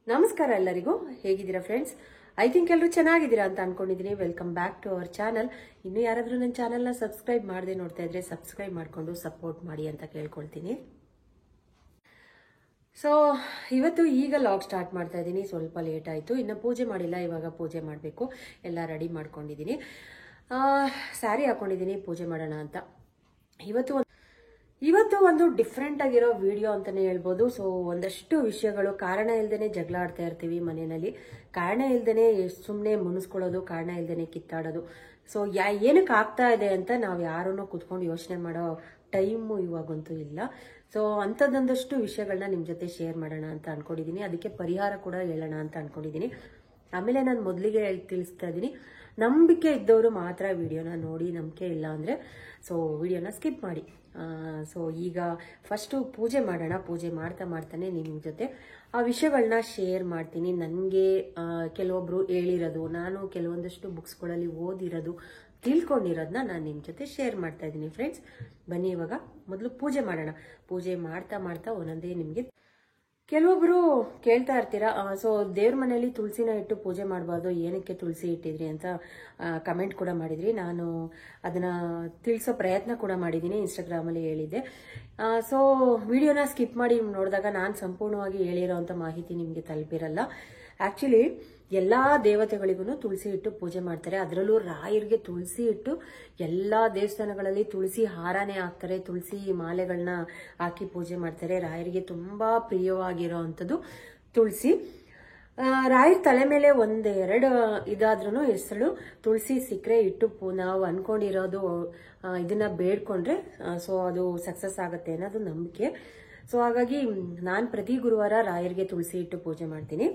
ನಮಸ್ಕಾರ ಎಲ್ಲರಿಗೂ, ಹೇಗಿದ್ದೀರಾ ಫ್ರೆಂಡ್ಸ್? ಐ ಥಿಂಕ್ ಎಲ್ಲರೂ ಚೆನ್ನಾಗಿದ್ದೀರಾ ಅಂತ ಅನ್ಕೊಂಡಿದ್ದೀನಿ. Welcome back to our channel. ಇನ್ನು ಯಾರಾದರೂ ನನ್ನ ಚಾನಲ್ನ ಸಬ್ಸ್ಕ್ರೈಬ್ ಮಾಡದೆ ನೋಡ್ತಾ ಇದ್ರೆ ಸಬ್ಸ್ಕ್ರೈಬ್ ಮಾಡಿಕೊಂಡು ಸಪೋರ್ಟ್ ಮಾಡಿ ಅಂತ ಕೇಳ್ಕೊಳ್ತೀನಿ. ಸೊ ಇವತ್ತು ಈಗ ಲಾಗ್ ಸ್ಟಾರ್ಟ್ ಮಾಡ್ತಾ ಇದ್ದೀನಿ. ಸ್ವಲ್ಪ ಲೇಟ್ ಆಯಿತು, ಇನ್ನು ಪೂಜೆ ಮಾಡಿಲ್ಲ. ಇವಾಗ ಪೂಜೆ ಮಾಡಬೇಕು. ಎಲ್ಲ ರೆಡಿ ಮಾಡ್ಕೊಂಡಿದ್ದೀನಿ. ಸ್ಯಾರಿ ಹಾಕೊಂಡಿದ್ದೀನಿ ಪೂಜೆ ಮಾಡೋಣ ಅಂತ. ಇವತ್ತು ಒಂದು ಡಿಫ್ರೆಂಟ್ ಆಗಿರೋ ವಿಡಿಯೋ ಅಂತಾನೆ ಹೇಳ್ಬೋದು. ಸೊ ಒಂದಷ್ಟು ವಿಷಯಗಳು ಕಾರಣ ಇಲ್ದೇನೆ ಜಗಳ ಆಡ್ತಾ ಇರ್ತೀವಿ ಮನೆಯಲ್ಲಿ. ಕಾರಣ ಇಲ್ದೇನೆ ಸುಮ್ಮನೆ ಮುನಿಸ್ಕೊಳ್ಳೋದು, ಕಾರಣ ಇಲ್ದೇನೆ ಕಿತ್ತಾಡೋದು. ಸೊ ಏನಕ್ಕೆ ಆಗ್ತಾ ಇದೆ ಅಂತ ನಾವು ಯಾರನ್ನೂ ಕುತ್ಕೊಂಡು ಯೋಚನೆ ಮಾಡೋ ಟೈಮು ಇವಾಗಂತೂ ಇಲ್ಲ. ಸೊ ಅಂಥದ್ದೊಂದಷ್ಟು ವಿಷಯಗಳನ್ನ ನಿಮ್ಮ ಜೊತೆ ಶೇರ್ ಮಾಡೋಣ ಅಂತ ಅನ್ಕೊಂಡಿದ್ದೀನಿ. ಅದಕ್ಕೆ ಪರಿಹಾರ ಕೂಡ ಹೇಳೋಣ ಅಂತ ಅನ್ಕೊಂಡಿದ್ದೀನಿ. ಆಮೇಲೆ ನಾನು ಮೊದಲಿಗೆ ತಿಳಿಸ್ತಾ ಇದ್ದೀನಿ, ನಂಬಿಕೆ ಇದ್ದವರು ಮಾತ್ರ ವಿಡಿಯೋನ ನೋಡಿ, ನಂಬಿಕೆ ಇಲ್ಲ ಅಂದರೆ ಸೊ ವಿಡಿಯೋನ ಸ್ಕಿಪ್ ಮಾಡಿ. ಸೊ ಈಗ ಫಸ್ಟು ಪೂಜೆ ಮಾಡೋಣ. ಪೂಜೆ ಮಾಡ್ತಾನೆ ನಿಮ್ಮ ಜೊತೆ ಆ ವಿಷಯಗಳನ್ನ ಶೇರ್ ಮಾಡ್ತೀನಿ. ನನಗೆ ಕೆಲವೊಬ್ರು ಹೇಳಿರೋದು, ನಾನು ಕೆಲವೊಂದಷ್ಟು ಬುಕ್ಸ್ಗಳಲ್ಲಿ ಓದಿರೋದು, ತಿಳ್ಕೊಂಡಿರೋದನ್ನ ನಾನು ನಿಮ್ಮ ಜೊತೆ ಶೇರ್ ಮಾಡ್ತಾ ಇದ್ದೀನಿ ಫ್ರೆಂಡ್ಸ್. ಬನ್ನಿ ಇವಾಗ ಮೊದಲು ಪೂಜೆ ಮಾಡೋಣ. ಪೂಜೆ ಮಾಡ್ತಾ ಒಂದೊಂದೇ ನಿಮಗೆ ಕೆಲವೊಬ್ರು ಕೇಳ್ತಾ ಇರ್ತೀರಾ, ಸೊ ದೇವ್ರ ಮನೆಯಲ್ಲಿ ತುಳಸಿನ ಇಟ್ಟು ಪೂಜೆ ಮಾಡಬಾರ್ದು, ಏನಕ್ಕೆ ತುಳಸಿ ಇಟ್ಟಿದ್ರಿ ಅಂತ ಕಮೆಂಟ್ ಕೂಡ ಮಾಡಿದ್ರಿ. ನಾನು ಅದನ್ನ ತಿಳಿಸೋ ಪ್ರಯತ್ನ ಕೂಡ ಮಾಡಿದ್ದೀನಿ, ಇನ್ಸ್ಟಾಗ್ರಾಮಲ್ಲಿ ಹೇಳಿದ್ದೆ. ಸೊ ವಿಡಿಯೋನ ಸ್ಕಿಪ್ ಮಾಡಿ ನೋಡಿದಾಗ ನಾನು ಸಂಪೂರ್ಣವಾಗಿ ಹೇಳಿರೋಂಥ ಮಾಹಿತಿ ನಿಮಗೆ ತಲುಪಿರಲ್ಲ. ಆ್ಯಕ್ಚುಲಿ ಎಲ್ಲ ದೇವತೆಗಳಿಗೂ ತುಳಸಿ ಇಟ್ಟು ಪೂಜೆ ಮಾಡ್ತಾರೆ. ಅದರಲ್ಲೂ ರಾಯರಿಗೆ ತುಳಸಿ ಇಟ್ಟು ಎಲ್ಲ ದೇವಸ್ಥಾನಗಳಲ್ಲಿ ತುಳಸಿ ಹಾರನೇ ಹಾಕ್ತಾರೆ, ತುಳಸಿ ಮಾಲೆಗಳನ್ನ ಹಾಕಿ ಪೂಜೆ ಮಾಡ್ತಾರೆ. ರಾಯರಿಗೆ ತುಂಬ ಪ್ರಿಯವಾಗಿರೋ ಅಂಥದ್ದು ತುಳಸಿ. ರಾಯರ ತಲೆ ಮೇಲೆ ಒಂದೆರಡು ಇದಾದ್ರೂ ಹೆಸರು ತುಳಸಿ ಸಿಕ್ಕರೆ ಇಟ್ಟು ನಾವು ಅನ್ಕೊಂಡಿರೋದು ಇದನ್ನ ಬೇಡ್ಕೊಂಡ್ರೆ ಸೊ ಅದು ಸಕ್ಸಸ್ ಆಗುತ್ತೆ ಅನ್ನೋದು ನಂಬಿಕೆ. ಸೊ ಹಾಗಾಗಿ ನಾನು ಪ್ರತಿ ಗುರುವಾರ ರಾಯರಿಗೆ ತುಳಸಿ ಇಟ್ಟು ಪೂಜೆ ಮಾಡ್ತೀನಿ.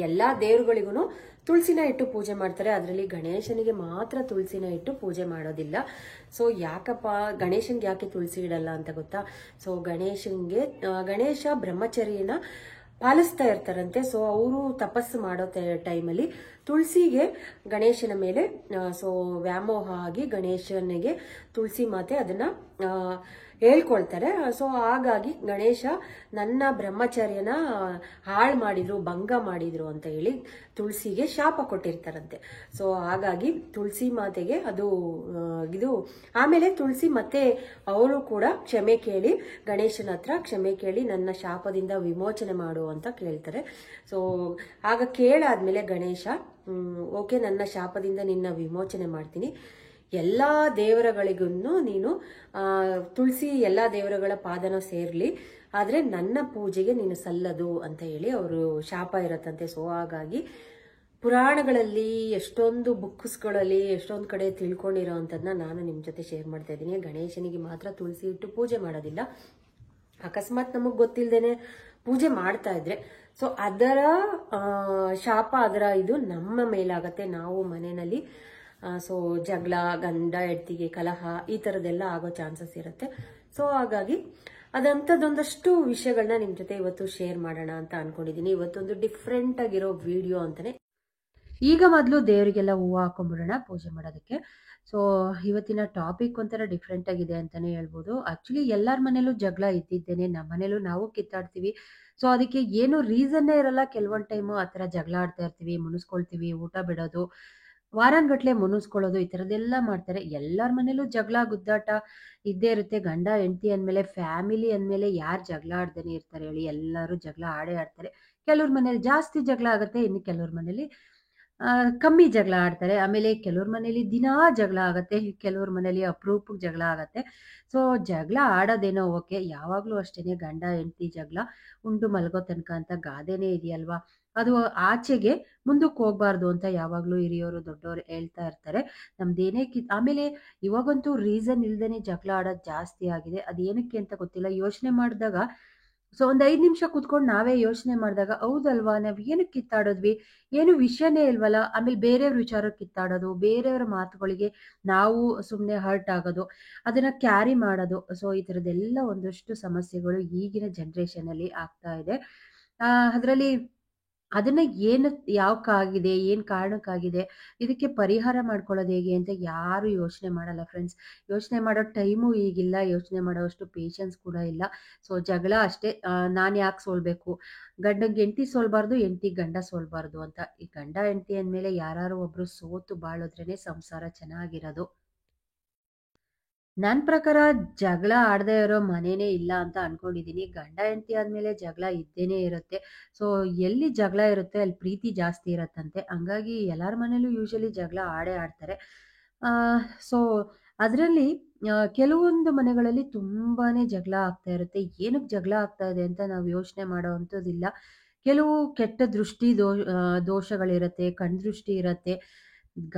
ಎಲ್ಲ ದೇವರುಗಳಿಗೂ ತುಳಸಿನ ಇಟ್ಟು ಪೂಜೆ ಮಾಡ್ತಾರೆ. ಅದರಲ್ಲಿ ಗಣೇಶನಿಗೆ ಮಾತ್ರ ತುಳಸಿನ ಇಟ್ಟು ಪೂಜೆ ಮಾಡೋದಿಲ್ಲ. ಸೊ ಯಾಕಪ್ಪ ಗಣೇಶನ್ಗೆ ಯಾಕೆ ತುಳಸಿ ಇಡಲ್ಲ ಅಂತ ಗೊತ್ತಾ? ಸೊ ಗಣೇಶ ಬ್ರಹ್ಮಚರ್ಯನ ಪಾಲಿಸ್ತಾ ಇರ್ತಾರಂತೆ. ಸೊ ಅವರು ತಪಸ್ಸು ಮಾಡೋ ಟೈಮಲ್ಲಿ ತುಳಸಿಗೆ ಗಣೇಶನ ಮೇಲೆ ಸೊ ವ್ಯಾಮೋಹ ಆಗಿ ಗಣೇಶನಿಗೆ ತುಳಸಿ ಮಾತೆ ಅದನ್ನ ಹೇಳ್ಕೊಳ್ತಾರೆ. ಸೊ ಹಾಗಾಗಿ ಗಣೇಶ ನನ್ನ ಬ್ರಹ್ಮಚರ್ಯನ ಹಾಳು ಮಾಡಿದ್ರು, ಭಂಗ ಮಾಡಿದ್ರು ಅಂತ ಹೇಳಿ ತುಳಸಿಗೆ ಶಾಪ ಕೊಟ್ಟಿರ್ತಾರಂತೆ. ಸೊ ಹಾಗಾಗಿ ತುಳಸಿ ಮಾತೆಗೆ ಅದು ಇದು. ಆಮೇಲೆ ತುಳಸಿ ಮತ್ತೆ ಅವರು ಕೂಡ ಕ್ಷಮೆ ಕೇಳಿ ಗಣೇಶನ ಹತ್ರ ಕ್ಷಮೆ ಕೇಳಿ ನನ್ನ ಶಾಪದಿಂದ ವಿಮೋಚನೆ ಮಾಡು ಅಂತ ಕೇಳ್ತಾರೆ. ಸೊ ಆಗ ಕೇಳಾದ್ಮೇಲೆ ಗಣೇಶ ಓಕೆ, ನನ್ನ ಶಾಪದಿಂದ ನಿನ್ನ ವಿಮೋಚನೆ ಮಾಡ್ತೀನಿ, ಎಲ್ಲ ದೇವರುಗಳಿಗೂ ನೀನು ತುಳಸಿ ಎಲ್ಲ ದೇವರುಗಳ ಪಾದನ ಸೇರ್ಲಿ, ಆದ್ರೆ ನನ್ನ ಪೂಜೆಗೆ ನೀನು ಸಲ್ಲದು ಅಂತ ಹೇಳಿ ಅವರು ಶಾಪ ಇರತ್ತಂತೆ. ಸೊ ಹಾಗಾಗಿ ಪುರಾಣಗಳಲ್ಲಿ ಎಷ್ಟೊಂದು ಬುಕ್ಸ್ಗಳಲ್ಲಿ ಎಷ್ಟೊಂದು ಕಡೆ ತಿಳ್ಕೊಂಡಿರೋ ಅಂಥದ್ದನ್ನ ನಾನು ನಿಮ್ಮ ಜೊತೆ ಶೇರ್ ಮಾಡ್ತಾ ಇದ್ದೀನಿ. ಗಣೇಶನಿಗೆ ಮಾತ್ರ ತುಳಸಿ ಇಟ್ಟು ಪೂಜೆ ಮಾಡೋದಿಲ್ಲ. ಅಕಸ್ಮಾತ್ ನಮಗ್ ಗೊತ್ತಿಲ್ದೇನೆ ಪೂಜೆ ಮಾಡ್ತಾ ಇದ್ರೆ ಸೊ ಅದರ ಶಾಪ, ಅದರ ಇದು ನಮ್ಮ ಮೇಲಾಗತ್ತೆ. ನಾವು ಮನೆಯಲ್ಲಿ ಸೊ ಜಗಳ, ಗಂಡ ಹೆಂಡತಿಗೆ ಕಲಹ, ಈ ಥರದ್ದೆಲ್ಲ ಆಗೋ ಚಾನ್ಸಸ್ ಇರುತ್ತೆ. ಸೊ ಹಾಗಾಗಿ ಅದಂಥದ್ದೊಂದಷ್ಟು ವಿಷಯಗಳನ್ನ ನಿಮ್ಮ ಜೊತೆ ಇವತ್ತು ಶೇರ್ ಮಾಡೋಣ ಅಂತ ಅನ್ಕೊಂಡಿದ್ದೀನಿ. ಇವತ್ತೊಂದು ಡಿಫ್ರೆಂಟ್ ಆಗಿರೋ ವಿಡಿಯೋ ಅಂತಾನೆ. ಈಗ ಮೊದಲು ದೇವರಿಗೆಲ್ಲ ಹೂವು ಹಾಕೊಂಡ್ಬಿಡೋಣ ಪೂಜೆ ಮಾಡೋದಕ್ಕೆ. ಸೊ ಇವತ್ತಿನ ಟಾಪಿಕ್ ಒಂಥರ ಡಿಫ್ರೆಂಟ್ ಆಗಿದೆ ಅಂತಾನೆ ಹೇಳ್ಬೋದು. ಆಕ್ಚುಲಿ ಎಲ್ಲರ ಮನೇಲೂ ಜಗಳ ಇದ್ದಿದ್ದೇನೆ, ನಮ್ಮ ಮನೇಲೂ ನಾವು ಕಿತ್ತಾಡ್ತೀವಿ. ಸೊ ಅದಕ್ಕೆ ಏನು ರೀಸನ್ನೇ ಇರಲ್ಲ. ಕೆಲವೊಂದು ಟೈಮು ಆ ಥರ ಜಗಳ ಆಡ್ತಾ ಇರ್ತೀವಿ, ಮುನಿಸ್ಕೊಳ್ತೀವಿ, ಊಟ ಬಿಡೋದು, ವಾರಾನ್ಗಟ್ಲೆ ಮುನಿಸ್ಕೊಳ್ಳೋದು, ಈ ಥರದ್ದೆಲ್ಲ ಮಾಡ್ತಾರೆ. ಎಲ್ಲರ ಮನೇಲೂ ಜಗಳ ಗುದ್ದಾಟ ಇದ್ದೇ ಇರುತ್ತೆ. ಗಂಡ ಹೆಂಡತಿ ಅಂದಮೇಲೆ, ಫ್ಯಾಮಿಲಿ ಅಂದಮೇಲೆ ಯಾರು ಜಗಳ ಆಡ್ದೇನೆ ಇರ್ತಾರೆ ಹೇಳಿ? ಎಲ್ಲರೂ ಜಗಳ ಆಡ್ತಾರೆ. ಕೆಲವ್ರ ಮನೇಲಿ ಜಾಸ್ತಿ ಜಗಳ ಆಗುತ್ತೆ, ಇನ್ನು ಕೆಲವ್ರ ಮನೇಲಿ ಕಮ್ಮಿ ಜಗಳ ಆಡ್ತಾರೆ. ಆಮೇಲೆ ಕೆಲವ್ರ ಮನೇಲಿ ದಿನಾ ಜಗಳ ಆಗತ್ತೆ, ಕೆಲವ್ರ ಮನೇಲಿ ಅಪರೂಪಕ್ಕೆ ಜಗಳ ಆಗತ್ತೆ. ಸೊ ಜಗಳ ಆಡೋದೇನೋ ಓಕೆ, ಯಾವಾಗಲೂ ಅಷ್ಟೇನೆ ಗಂಡ ಹೆಂಡತಿ ಜಗಳ ಉಂಡು ಮಲಗೋ ತನಕ ಅಂತ ಗಾದೆನೇ ಇದೆಯಲ್ವಾ? ಅದು ಆಚೆಗೆ ಮುಂದಕ್ಕೆ ಹೋಗ್ಬಾರ್ದು ಅಂತ ಯಾವಾಗಲೂ ಹಿರಿಯವರು ದೊಡ್ಡವರು ಹೇಳ್ತಾ ಇರ್ತಾರೆ. ನಮ್ದೇನೇ ಆಮೇಲೆ ಇವಾಗಂತೂ ರೀಸನ್ ಇಲ್ದೇನೆ ಜಗಳ ಆಡೋದು ಜಾಸ್ತಿ ಆಗಿದೆ. ಅದೇನಕ್ಕೆ ಅಂತ ಗೊತ್ತಿಲ್ಲ. ಯೋಚನೆ ಮಾಡಿದಾಗ ಸೊ ಒಂದು 5 ನಿಮಿಷ ಕೂತ್ಕೊಂಡು ನಾವೇ ಯೋಚನೆ ಮಾಡಿದಾಗ ಹೌದಲ್ವಾ, ನಾವು ಏನಕ್ಕೆ ಕಿತ್ತಾಡೋದ್ವಿ, ಏನು ವಿಷಯನೇ ಇಲ್ವಲ್ಲ. ಆಮೇಲೆ ಬೇರೆಯವ್ರ ವಿಚಾರ ಕಿತ್ತಾಡೋದು, ಬೇರೆಯವರ ಮಾತುಗಳಿಗೆ ನಾವು ಸುಮ್ಮನೆ ಹರ್ಟ್ ಆಗೋದು, ಅದನ್ನ ಕ್ಯಾರಿ ಮಾಡೋದು. ಸೊ ಈ ಥರದ್ದೆಲ್ಲ ಒಂದಷ್ಟು ಸಮಸ್ಯೆಗಳು ಈಗಿನ ಜನ್ರೇಷನ್ ಅಲ್ಲಿ ಆಗ್ತಾ ಇದೆ. ಅದರಲ್ಲಿ ಅದನ್ನ ಏನು ಯಾವಕ್ಕಾಗಿದೆ, ಏನು ಕಾರಣಕ್ಕಾಗಿದೆ, ಇದಕ್ಕೆ ಪರಿಹಾರ ಮಾಡ್ಕೊಳ್ಳೋದು ಹೇಗೆ ಅಂತ ಯಾರು ಯೋಚನೆ ಮಾಡಲ್ಲ ಫ್ರೆಂಡ್ಸ್. ಯೋಚನೆ ಮಾಡೋ ಟೈಮು ಈಗಿಲ್ಲ, ಯೋಚನೆ ಮಾಡೋವಷ್ಟು ಪೇಷನ್ಸ್ ಕೂಡ ಇಲ್ಲ. ಸೊ ಜಗಳ ಅಷ್ಟೇ. ನಾನು ಯಾಕೆ ಸೋಲ್ಬೇಕು, ಗಂಡಂಗೆ ಹೆಂಡತಿ ಸೋಲ್ಬಾರ್ದು, ಹೆಂಡತಿಗೆ ಗಂಡ ಸೋಲ್ಬಾರ್ದು ಅಂತ. ಈ ಗಂಡ ಹೆಂಡತಿ ಅಂದಮೇಲೆ ಯಾರು ಒಬ್ರು ಸೋತು ಬಾಳೋದ್ರೇ ಸಂಸಾರ ಚೆನ್ನಾಗಿರೋದು. ನನ್ನ ಪ್ರಕಾರ ಜಗಳ ಆಡದೇ ಇರೋ ಮನೆನೇ ಇಲ್ಲ ಅಂತ ಅನ್ಕೊಂಡಿದ್ದೀನಿ. ಗಂಡ ಹೆಂಡತಿ ಆದಮೇಲೆ ಜಗಳ ಇದ್ದೇನೇ ಇರುತ್ತೆ. ಸೊ ಎಲ್ಲಿ ಜಗಳ ಇರುತ್ತೆ ಅಲ್ಲಿ ಪ್ರೀತಿ ಜಾಸ್ತಿ ಇರತ್ತಂತೆ. ಹಂಗಾಗಿ ಎಲ್ಲರ ಮನೇಲೂ ಯೂಶುವಲಿ ಜಗಳ ಆಡೇ ಆಡ್ತಾರೆ. ಸೊ ಅದರಲ್ಲಿ ಕೆಲವೊಂದು ಮನೆಗಳಲ್ಲಿ ತುಂಬಾನೇ ಜಗಳ ಆಗ್ತಾ ಇರುತ್ತೆ. ಏನಕ್ಕೆ ಜಗಳ ಆಗ್ತಾ ಇದೆ ಅಂತ ನಾವು ಯೋಚನೆ ಮಾಡೋ ಅಂಥದ್ದಿಲ್ಲ. ಕೆಲವು ಕೆಟ್ಟ ದೃಷ್ಟಿ ದೋಷಗಳಿರುತ್ತೆ, ಕಣ್ದೃಷ್ಟಿ ಇರತ್ತೆ.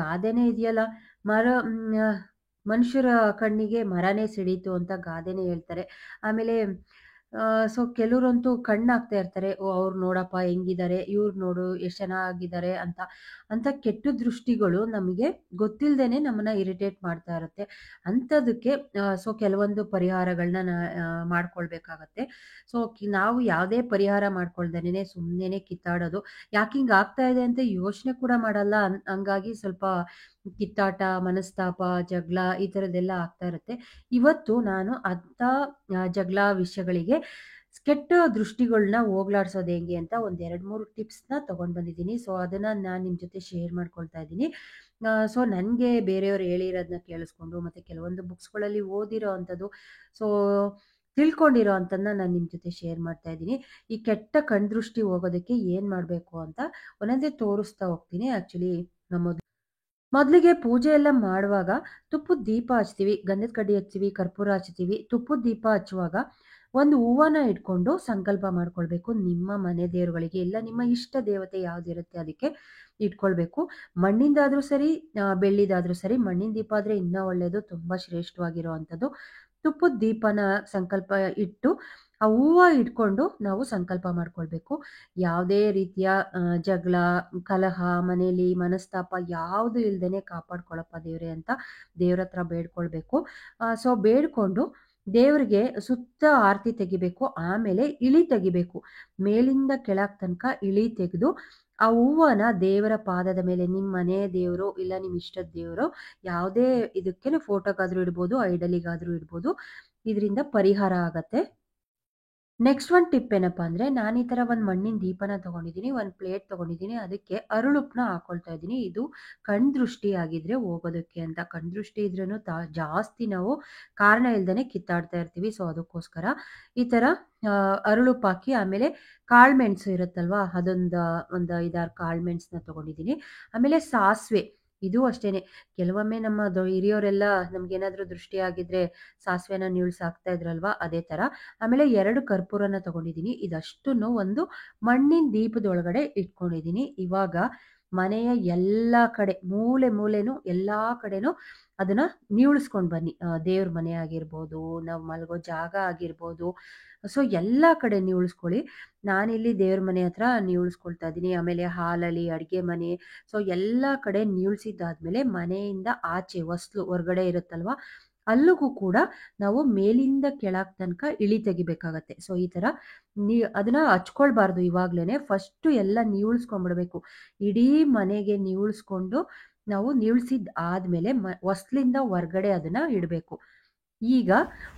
ಗಾದೆನೇ ಇದೆಯಲ್ಲ, ಮರ ಮನುಷ್ಯರ ಕಣ್ಣಿಗೆ ಮರನೇ ಸಿಡೀತು ಅಂತ ಗಾದೆನೇ ಹೇಳ್ತಾರೆ. ಆಮೇಲೆ ಸೊ ಕೆಲವ್ರಂತೂ ಕಣ್ಣಾಕ್ತಾ ಇರ್ತಾರೆ. ಓ ಅವ್ರು ನೋಡಪ್ಪ ಹೆಂಗಿದ್ದಾರೆ, ಇವ್ರು ನೋಡು ಎಷ್ಟು ಚೆನ್ನಾಗಿದ್ದಾರೆ ಅಂತ. ಅಂತ ಕೆಟ್ಟ ದೃಷ್ಟಿಗಳು ನಮಗೆ ಗೊತ್ತಿಲ್ಲದೇನೆ ನಮ್ಮನ್ನ ಇರಿಟೇಟ್ ಮಾಡ್ತಾ ಇರುತ್ತೆ. ಅಂಥದಕ್ಕೆ ಸೊ ಕೆಲವೊಂದು ಪರಿಹಾರಗಳನ್ನ ಮಾಡ್ಕೊಳ್ಬೇಕಾಗತ್ತೆ. ಸೊ ನಾವು ಯಾವುದೇ ಪರಿಹಾರ ಮಾಡ್ಕೊಳ್ದೇನೆ ಸುಮ್ಮನೆ ಕಿತ್ತಾಡೋದು. ಯಾಕೆ ಹಿಂಗೆ ಆಗ್ತಾ ಇದೆ ಅಂತ ಯೋಚನೆ ಕೂಡ ಮಾಡಲ್ಲ. ಹಂಗಾಗಿ ಸ್ವಲ್ಪ ಕಿತ್ತಾಟ, ಮನಸ್ತಾಪ, ಜಗಳ ಈ ಥರದ್ದೆಲ್ಲ ಆಗ್ತಾ ಇರುತ್ತೆ. ಇವತ್ತು ನಾನು ಅಂಥ ಜಗಳ ವಿಷಯಗಳಿಗೆ ಕೆಟ್ಟ ದೃಷ್ಟಿಗಳನ್ನ ಹೋಗ್ಲಾಡ್ಸೋದು ಹೆಂಗೆ ಅಂತ ಒಂದು 2-3 ಟಿಪ್ಸ್ನ ತೊಗೊಂಡು ಬಂದಿದ್ದೀನಿ. ಸೊ ಅದನ್ನು ನಾನು ನಿಮ್ಮ ಜೊತೆ ಶೇರ್ ಮಾಡ್ಕೊಳ್ತಾ ಇದ್ದೀನಿ. ಸೊ ನನಗೆ ಬೇರೆಯವ್ರು ಹೇಳಿರೋದನ್ನ ಕೇಳಿಸ್ಕೊಂಡು ಮತ್ತು ಕೆಲವೊಂದು ಬುಕ್ಸ್ಗಳಲ್ಲಿ ಓದಿರೋ ಅಂಥದ್ದು, ಸೊ ತಿಳ್ಕೊಂಡಿರೋ ಅಂಥದ್ದನ್ನ ನಾನು ನಿಮ್ಮ ಜೊತೆ ಶೇರ್ ಮಾಡ್ತಾ ಇದ್ದೀನಿ. ಈ ಕೆಟ್ಟ ಕಣ್ದೃಷ್ಟಿ ಹೋಗೋದಕ್ಕೆ ಏನು ಮಾಡಬೇಕು ಅಂತ ಒಂದೊಂದೇ ತೋರಿಸ್ತಾ ಹೋಗ್ತೀನಿ. ಆ್ಯಕ್ಚುಲಿ ಮೊದಲಿಗೆ ಪೂಜೆ ಎಲ್ಲ ಮಾಡುವಾಗ ತುಪ್ಪದ ದೀಪ ಹಚ್ತೀವಿ, ಗಂಧದ ಕಡ್ಡಿ ಹಚ್ತೀವಿ, ಕರ್ಪೂರ ಹಚ್ತೀವಿ. ತುಪ್ಪದ ದೀಪ ಹಚ್ಚುವಾಗ ಒಂದು ಹೂವನ್ನ ಇಟ್ಕೊಂಡು ಸಂಕಲ್ಪ ಮಾಡ್ಕೊಳ್ಬೇಕು. ನಿಮ್ಮ ಮನೆ ದೇವರುಗಳಿಗೆ, ಇಲ್ಲ ನಿಮ್ಮ ಇಷ್ಟ ದೇವತೆ ಯಾವುದಿರುತ್ತೆ ಅದಕ್ಕೆ ಇಟ್ಕೊಳ್ಬೇಕು. ಮಣ್ಣಿಂದಾದರೂ ಸರಿ, ಬೆಳ್ಳಿದಾದರೂ ಸರಿ. ಮಣ್ಣಿನ ದೀಪ ಆದರೆ ಇನ್ನೂ ಒಳ್ಳೆಯದು, ತುಂಬ ಶ್ರೇಷ್ಠವಾಗಿರೋ ಅಂಥದ್ದು. ತುಪ್ಪದ ದೀಪನ ಸಂಕಲ್ಪ ಇಟ್ಟು ಆ ಹೂವು ಇಟ್ಕೊಂಡು ನಾವು ಸಂಕಲ್ಪ ಮಾಡ್ಕೊಳ್ಬೇಕು. ಯಾವುದೇ ರೀತಿಯ ಜಗಳ, ಕಲಹ, ಮನೇಲಿ ಮನಸ್ತಾಪ ಯಾವುದು ಇಲ್ದೇನೆ ಕಾಪಾಡ್ಕೊಳಪ್ಪ ದೇವ್ರೆ ಅಂತ ದೇವ್ರ ಹತ್ರ ಬೇಡ್ಕೊಳ್ಬೇಕು. ಸೊ ಬೇಡ್ಕೊಂಡು ದೇವ್ರಿಗೆ ಸುತ್ತ ಆರತಿ ತೆಗಿಬೇಕು. ಆಮೇಲೆ ಇಳಿ ತೆಗಿಬೇಕು. ಮೇಲಿಂದ ಕೆಳಗ್ ತನಕ ಇಳಿ ತೆಗೆದು ಆ ಹೂವನ ದೇವರ ಪಾದದ ಮೇಲೆ, ನಿಮ್ಮ ಮನೆ ದೇವರು ಇಲ್ಲ ನಿಮ್ಮ ಇಷ್ಟದ ದೇವರು ಯಾವುದೇ ಇದಕ್ಕೆ ಫೋಟೋಗಾದ್ರೂ ಇಡ್ಬೋದು, ಐಡಲಿಗಾದ್ರೂ ಇಡ್ಬೋದು. ಇದರಿಂದ ಪರಿಹಾರ ಆಗತ್ತೆ. ನೆಕ್ಸ್ಟ್ ಒಂದು ಟಿಪ್ ಏನಪ್ಪಾ ಅಂದರೆ, ನಾನು ಈ ಥರ ಒಂದು ಮಣ್ಣಿನ ದೀಪನ ತೊಗೊಂಡಿದ್ದೀನಿ, ಒಂದು ಪ್ಲೇಟ್ ತೊಗೊಂಡಿದ್ದೀನಿ. ಅದಕ್ಕೆ ಅರಳುಪ್ಪನ್ನ ಹಾಕ್ಕೊಳ್ತಾ ಇದ್ದೀನಿ. ಇದು ಕಣ್ದೃಷ್ಟಿ ಆಗಿದ್ರೆ ಹೋಗೋದಕ್ಕೆ ಅಂತ. ಕಣ್ದೃಷ್ಟಿ ಇದ್ರೂ ಜಾಸ್ತಿ ನಾವು ಕಾರಣ ಇಲ್ದೇ ಕಿತ್ತಾಡ್ತಾ ಇರ್ತೀವಿ. ಸೊ ಅದಕ್ಕೋಸ್ಕರ ಈ ಥರ ಅರಳುಪ್ಪು ಹಾಕಿ, ಆಮೇಲೆ ಕಾಳುಮೆಣಸು ಇರುತ್ತಲ್ವಾ, ಒಂದು 5-6 ಕಾಳುಮೆಣಸನ್ನ ತೊಗೊಂಡಿದ್ದೀನಿ. ಆಮೇಲೆ ಸಾಸಿವೆ, ಇದು ಅಷ್ಟೇನೆ. ಕೆಲವೊಮ್ಮೆ ನಮ್ಮ ಹಿರಿಯವರೆಲ್ಲ ನಮ್ಗೇನಾದರೂ ದೃಷ್ಟಿ ಆಗಿದ್ರೆ ಸಾಸಿವೆನ ನೀಳ್ಸಿ ಹಾಕ್ತಾ ಇದ್ರಲ್ವಾ, ಅದೇ ಥರ. ಆಮೇಲೆ 2 ಕರ್ಪೂರನ ತೊಗೊಂಡಿದ್ದೀನಿ. ಇದಷ್ಟನ್ನು ಒಂದು ಮಣ್ಣಿನ ದೀಪದೊಳಗಡೆ ಇಟ್ಕೊಂಡಿದ್ದೀನಿ. ಇವಾಗ ಮನೆಯ ಎಲ್ಲ ಕಡೆ ಮೂಲೆ ಮೂಲೆನೂ ಎಲ್ಲ ಕಡೆನೂ ಅದನ್ನ ನೀವಳಿಸ್ಕೊಂಡು ಬನ್ನಿ. ದೇವ್ರ ಮನೆ ಆಗಿರ್ಬೋದು, ನಾವು ಮಲಗೋ ಜಾಗ ಆಗಿರ್ಬೋದು, ಸೊ ಎಲ್ಲ ಕಡೆ ನೀವಳಿಸ್ಕೊಳ್ಳಿ. ನಾನಿಲ್ಲಿ ದೇವ್ರ ಮನೆ ಹತ್ರ ನೀವಳಿಸ್ಕೊಳ್ತಾ ಇದ್ದೀನಿ. ಆಮೇಲೆ ಹಾಲಲ್ಲಿ ಅಡುಗೆ ಮನೆ, ಸೊ ಎಲ್ಲ ಕಡೆ ನೀವಳಿಸಿದ್ದಾದ್ಮೇಲೆ ಮನೆಯಿಂದ ಆಚೆ ಹೊಸ್ಲು ಹೊರಗಡೆ ಇರುತ್ತಲ್ವ, ಅಲ್ಲಿಗೂ ಕೂಡ ನಾವು ಮೇಲಿಂದ ಕೆಳಗೆ ತನಕ ಇಳಿ ತೆಗಿಬೇಕಾಗತ್ತೆ. ಸೊ ಈ ಥರ ಅದನ್ನ ಹಚ್ಕೊಳ್ಬಾರ್ದು. ಇವಾಗ್ಲೇ ಫಸ್ಟು ಎಲ್ಲ ನೀವಳಿಸ್ಕೊಂಡ್ಬಿಡ್ಬೇಕು. ಇಡೀ ಮನೆಗೆ ನೀವಳಿಸ್ಕೊಂಡು ನಾವು ನೀವಳಿಸಿದ ಆದಮೇಲೆ ಹೊಸ್ಲಿಂದ ಹೊರ್ಗಡೆ ಅದನ್ನು ಇಡಬೇಕು. ಈಗ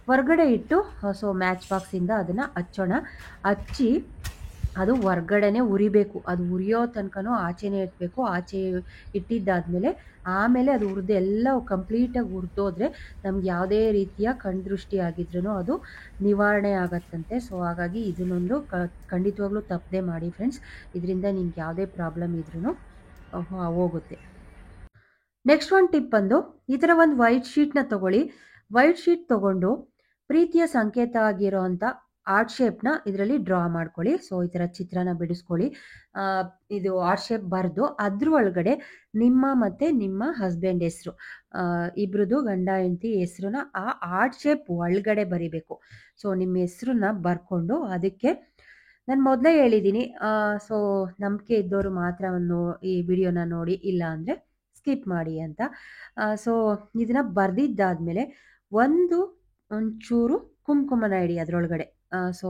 ಹೊರ್ಗಡೆ ಇಟ್ಟು ಸೊ ಮ್ಯಾಚ್ ಬಾಕ್ಸಿಂದ ಅದನ್ನು ಹಚ್ಚೋಣ. ಹಚ್ಚಿ ಅದು ಹೊರ್ಗಡೆನೆ ಉರಿಬೇಕು. ಅದು ಉರಿಯೋ ತನಕನೂ ಆಚೆನೇ ಇಡಬೇಕು. ಆಚೆ ಇಟ್ಟಿದ್ದಾದಮೇಲೆ ಆಮೇಲೆ ಅದು ಹುರಿದು ಎಲ್ಲ ಕಂಪ್ಲೀಟಾಗಿ ಹುರಿದೋದ್ರೆ ನಮ್ಗೆ ಯಾವುದೇ ರೀತಿಯ ಕಣ್ದೃಷ್ಟಿ ಆಗಿದ್ರೂ ಅದು ನಿವಾರಣೆ ಆಗತ್ತಂತೆ. ಸೊ ಹಾಗಾಗಿ ಇದನ್ನೊಂದು ಖಂಡಿತವಾಗ್ಲೂ ತಪ್ಪದೆ ಮಾಡಿ ಫ್ರೆಂಡ್ಸ್. ಇದರಿಂದ ನಿಮ್ಗೆ ಯಾವುದೇ ಪ್ರಾಬ್ಲಮ್ ಇದ್ರೂ ಹೋಗುತ್ತೆ. ನೆಕ್ಸ್ಟ್ ಒಂದು ಟಿಪ್ ಬಂದು, ಈ ಥರ ಒಂದು ವೈಟ್ ಶೀಟ್ನ ತೊಗೊಳ್ಳಿ. ವೈಟ್ ಶೀಟ್ ತೊಗೊಂಡು ಪ್ರೀತಿಯ ಸಂಕೇತ ಆಗಿರೋ ಅಂಥ ಆರ್ಟ್ ಶೇಪ್ನ ಇದರಲ್ಲಿ ಡ್ರಾ ಮಾಡ್ಕೊಳ್ಳಿ. ಸೊ ಈ ಥರ ಚಿತ್ರನ ಬಿಡಿಸ್ಕೊಳ್ಳಿ. ಇದು ಆರ್ಟ್ ಶೇಪ್ ಬರೆದು ಅದ್ರ ಒಳಗಡೆ ನಿಮ್ಮ ಮತ್ತು ನಿಮ್ಮ ಹಸ್ಬೆಂಡ್ ಹೆಸರು, ಇಬ್ರದ್ದು ಗಂಡ ಹೆಂಡತಿ ಹೆಸ್ರನ್ನ ಆ ಆರ್ಟ್ ಶೇಪ್ ಒಳಗಡೆ ಬರಿಬೇಕು. ಸೊ ನಿಮ್ಮ ಹೆಸ್ರನ್ನ ಬರ್ಕೊಂಡು ಅದಕ್ಕೆ ನಾನು ಮೊದಲೇ ಹೇಳಿದ್ದೀನಿ, ಸೊ ನಂಬಿಕೆ ಇದ್ದವರು ಮಾತ್ರ ಈ ವಿಡಿಯೋನ ನೋಡಿ, ಇಲ್ಲ ಅಂದರೆ ಸ್ಕಿಪ್ ಮಾಡಿ ಅಂತ. ಸೊ ಇದನ್ನು ಬರೆದಿದ್ದಾದಮೇಲೆ ಒಂಚೂರು ಕುಂಕುಮನ ಇಡಿ ಅದರೊಳಗಡೆ. ಸೊ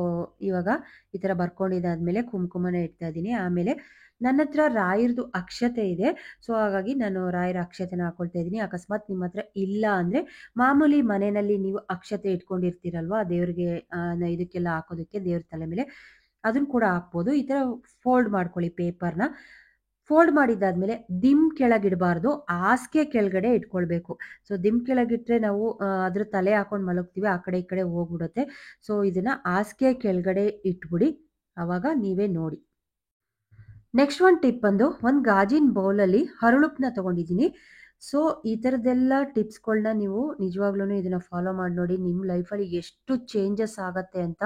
ಇವಾಗ ಈ ಥರ ಬರ್ಕೊಂಡಿದ್ದಾದ್ಮೇಲೆ ಕುಂಕುಮನ ಇಡ್ತಾ ಇದ್ದೀನಿ. ಆಮೇಲೆ ನನ್ನ ಹತ್ರ ರಾಯರದು ಅಕ್ಷತೆ ಇದೆ. ಸೊ ಹಾಗಾಗಿ ನಾನು ರಾಯರ ಅಕ್ಷತೆನ ಹಾಕೊಳ್ತಾ ಇದ್ದೀನಿ. ಅಕಸ್ಮಾತ್ ನಿಮ್ಮ ಹತ್ರ ಇಲ್ಲ ಅಂದರೆ ಮಾಮೂಲಿ ಮನೆಯಲ್ಲಿ ನೀವು ಅಕ್ಷತೆ ಇಟ್ಕೊಂಡಿರ್ತೀರಲ್ವಾ ದೇವ್ರಿಗೆ ಇದಕ್ಕೆಲ್ಲ ಹಾಕೋದಕ್ಕೆ ದೇವ್ರ ತಲೆ ಮೇಲೆ, ಅದನ್ನು ಕೂಡ ಹಾಕ್ಬೋದು. ಈ ಥರ ಫೋಲ್ಡ್ ಮಾಡ್ಕೊಳ್ಳಿ ಪೇಪರ್ನ. ಫೋಲ್ಡ್ ಮಾಡಿದ್ದಾದ್ಮೇಲೆ ದಿಮ್ ಕೆಳಗಿಡಬಾರ್ದು, ಹಾಸಿಗೆ ಕೆಳಗಡೆ ಇಟ್ಕೊಳ್ಬೇಕು. ಸೊ ದಿಮ್ ಕೆಳಗಿಟ್ರೆ ನಾವು ಅದ್ರ ತಲೆ ಹಾಕೊಂಡು ಮಲಗ್ತೀವಿ, ಆ ಕಡೆ ಈ ಕಡೆ ಹೋಗ್ಬಿಡುತ್ತೆ. ಸೊ ಇದನ್ನ ಹಾಸಿಗೆ ಕೆಳಗಡೆ ಇಟ್ಬಿಡಿ, ಆವಾಗ ನೀವೇ ನೋಡಿ. ನೆಕ್ಸ್ಟ್ ಒಂದು ಟಿಪ್ ಬಂದು ಒಂದು ಗಾಜಿನ ಬೌಲಲ್ಲಿ ಹರಳುಪ್ಪನ್ನ ತೊಗೊಂಡಿದ್ದೀನಿ. ಸೊ ಈ ಥರದ್ದೆಲ್ಲ ಟಿಪ್ಸ್ಗಳನ್ನ ನೀವು ನಿಜವಾಗ್ಲೂ ಇದನ್ನು ಫಾಲೋ ಮಾಡಿ ನೋಡಿ. ನಿಮ್ಮ ಲೈಫಲ್ಲಿ ಎಷ್ಟು ಚೇಂಜಸ್ ಆಗುತ್ತೆ ಅಂತ.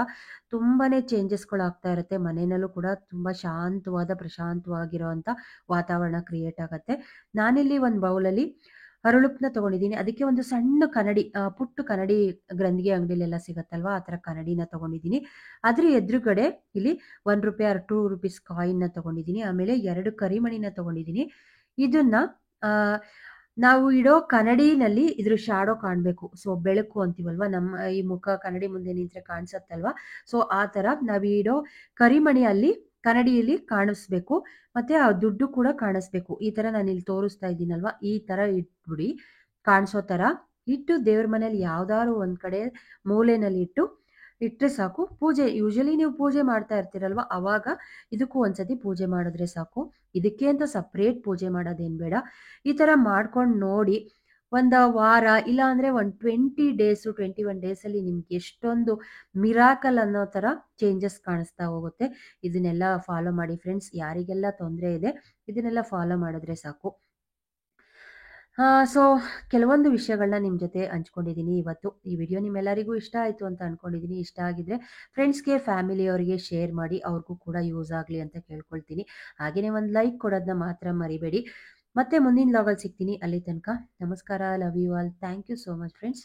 ತುಂಬಾ ಚೇಂಜಸ್ಗಳು ಆಗ್ತಾ ಇರುತ್ತೆ. ಮನೆಯಲ್ಲೂ ಕೂಡ ತುಂಬ ಶಾಂತವಾದ ಪ್ರಶಾಂತವಾಗಿರೋವಂಥ ವಾತಾವರಣ ಕ್ರಿಯೇಟ್ ಆಗುತ್ತೆ. ನಾನಿಲ್ಲಿ ಒಂದು ಬೌಲಲ್ಲಿ ಹರಳುಪ್ಪನ್ನ ತೊಗೊಂಡಿದ್ದೀನಿ. ಅದಕ್ಕೆ ಒಂದು ಸಣ್ಣ ಕನ್ನಡಿ, ಪುಟ್ಟ ಕನ್ನಡಿ ಗ್ರಂಥಿಗೆ ಅಂಗಡಿಲೆಲ್ಲ ಸಿಗುತ್ತಲ್ವಾ, ಆ ಥರ ಕನ್ನಡಿನ ತೊಗೊಂಡಿದ್ದೀನಿ. ಅದ್ರ ಎದುರುಗಡೆ ಇಲ್ಲಿ ₹1 ಆರ್ ₹2 ಕಾಯಿನ್ನ ತೊಗೊಂಡಿದ್ದೀನಿ. ಆಮೇಲೆ 2 ಕರಿಮಣಿನ ತೊಗೊಂಡಿದ್ದೀನಿ. ಇದನ್ನ ನಾವು ಇಡೋ ಕನ್ನಡಿನಲ್ಲಿ ಇದ್ರ ಶಾಡೋ ಕಾಣಬೇಕು. ಸೊ ಬೆಳಕು ಅಂತೀವಲ್ವಾ, ನಮ್ಮ ಈ ಮುಖ ಕನ್ನಡಿ ಮುಂದೆ ನಿಂತರೆ ಕಾಣಿಸುತ್ತಲ್ವಾ, ಸೊ ಆ ಥರ ನಾವು ಇಡೋ ಕರಿಮಣಿ ಅಲ್ಲಿ ಕನ್ನಡಿಯಲ್ಲಿ ಕಾಣಿಸ್ಬೇಕು. ಮತ್ತೆ ಆ ದುಡ್ಡು ಕೂಡ ಕಾಣಿಸ್ಬೇಕು. ಈ ಥರ ನಾನು ಇಲ್ಲಿ ತೋರಿಸ್ತಾ ಇದ್ದೀನಲ್ವಾ, ಈ ಥರ ಇಟ್ಬಿಡಿ. ಕಾಣಿಸೋ ಥರ ಇಟ್ಟು ದೇವ್ರ ಮನೇಲಿ ಯಾವ್ದಾದ್ರು ಒಂದು ಕಡೆ ಮೂಲೆಯಲ್ಲಿ ಇಟ್ಟರೆ ಸಾಕು. ಪೂಜೆ ಯೂಶಲಿ ನೀವು ಪೂಜೆ ಮಾಡ್ತಾ ಇರ್ತೀರಲ್ವ, ಅವಾಗ ಇದಕ್ಕೂ ಒಂದ್ಸತಿ ಪೂಜೆ ಮಾಡಿದ್ರೆ ಸಾಕು. ಇದಕ್ಕೆ ಅಂತ ಸಪ್ರೇಟ್ ಪೂಜೆ ಮಾಡೋದೇನು ಬೇಡ. ಈ ಥರ ಮಾಡ್ಕೊಂಡು ನೋಡಿ. ಒಂದು ವಾರ ಇಲ್ಲ ಅಂದರೆ ಒಂದು 20 ಡೇಸು 21 ಡೇಸಲ್ಲಿ ನಿಮ್ಗೆ ಎಷ್ಟೊಂದು ಮಿರಾಕಲ್ ಅನ್ನೋ ಥರ ಚೇಂಜಸ್ ಕಾಣಿಸ್ತಾ ಹೋಗುತ್ತೆ. ಇದನ್ನೆಲ್ಲ ಫಾಲೋ ಮಾಡಿ ಫ್ರೆಂಡ್ಸ್. ಯಾರಿಗೆಲ್ಲ ತೊಂದರೆ ಇದೆ ಇದನ್ನೆಲ್ಲ ಫಾಲೋ ಮಾಡಿದ್ರೆ ಸಾಕು. ಸೊ ಕೆಲವೊಂದು ವಿಷಯಗಳನ್ನ ನಿಮ್ಮ ಜೊತೆ ಹಂಚ್ಕೊಂಡಿದ್ದೀನಿ ಇವತ್ತು. ಈ ವಿಡಿಯೋ ನಿಮ್ಮೆಲ್ಲರಿಗೂ ಇಷ್ಟ ಆಯಿತು ಅಂತ ಅಂದ್ಕೊಂಡಿದ್ದೀನಿ. ಇಷ್ಟ ಆಗಿದ್ರೆ ಫ್ರೆಂಡ್ಸ್ಗೆ, ಫ್ಯಾಮಿಲಿಯವರಿಗೆ ಶೇರ್ ಮಾಡಿ, ಅವ್ರಿಗೂ ಕೂಡ ಯೂಸ್ ಆಗಲಿ ಅಂತ ಕೇಳ್ಕೊಳ್ತೀನಿ. ಹಾಗೆಯೇ ಒಂದು ಲೈಕ್ ಕೊಡೋದನ್ನ ಮಾತ್ರ ಮರಿಬೇಡಿ. ಮತ್ತೆ ಮುಂದಿನ ವ್ಲಾಗಲ್ಲಿ ಸಿಗ್ತೀನಿ. ಅಲ್ಲಿ ತನಕ ನಮಸ್ಕಾರ. Love you all. Thank you so much friends.